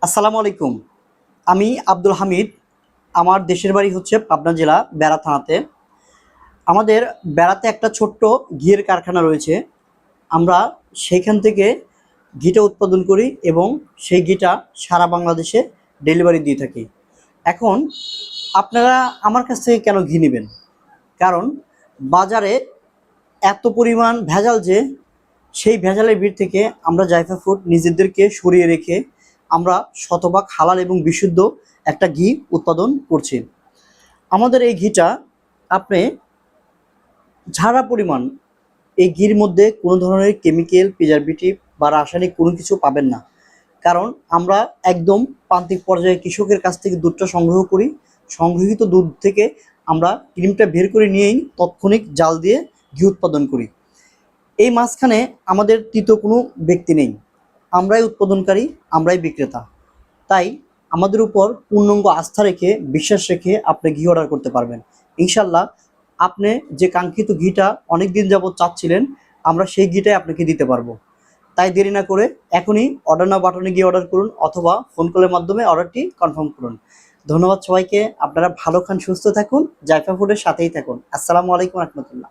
আসসালামু আলাইকুম। আমি আব্দুল হামিদ। আমার দেশের বাড়ি হচ্ছে পাবনা জেলা বেড়া থানাতে। আমাদের বেড়াতে একটা ছোট্ট ঘিয়ের কারখানা রয়েছে। আমরা সেইখান থেকে ঘিটা উৎপাদন করি এবং সেই ঘিটা সারা বাংলাদেশে ডেলিভারি দিয়ে থাকি। এখন আপনারা আমার কাছ থেকে কেন ঘি নেবেন? কারণ বাজারে এত পরিমাণ ভেজাল যে সেই ভেজালের ভিড় থেকে আমরা জাইফা ফুড নিজেদেরকে সরিয়ে রেখে আমরা শতভাগ হালাল এবং বিশুদ্ধ একটা ঘি উৎপাদন করছি। আমাদের এই ঘিটা আপনি ঝাড়া পরিমাণ, এই ঘির মধ্যে কোনো ধরনের কেমিক্যাল, প্রিজারভেটিভ বা রাসায়নিক কোনো কিছু পাবেন না। কারণ আমরা একদম প্রান্তিক পর্যায়ে কৃষকের কাছ থেকে দুধটা সংগ্রহ করি। সংগৃহীত দুধ থেকে আমরা ক্রিমটা বের করে নিয়েই তাৎক্ষণিক জাল দিয়ে ঘি উৎপাদন করি। এই মাঝখানে আমাদের তৃতীয় কোনো ব্যক্তি নেই। আমরাই উৎপাদনকারী, আমরাই বিক্রেতা। তাই আমাদের উপর পূর্ণাঙ্গ আস্থা রেখে, বিশ্বাস রেখে আপনি ঘি অর্ডার করতে পারবেন। ইনশাল্লাহ আপনি যে কাঙ্ক্ষিত ঘিটা অনেক দিন যাবৎ চাচ্ছিলেন, আমরা সেই ঘিটাই আপনাকে দিতে পারবো। তাই দেরি না করে এখনই অর্ডার নাও বাটনে গিয়ে অর্ডার করুন অথবা ফোন কলের মাধ্যমে অর্ডারটি কনফার্ম করুন। ধন্যবাদ সবাইকে। আপনারা ভালো খান, সুস্থ থাকুন, জাইফা ফুডের সাথেই থাকুন। আসসালামু আলাইকুম রহমতুল্লাহ।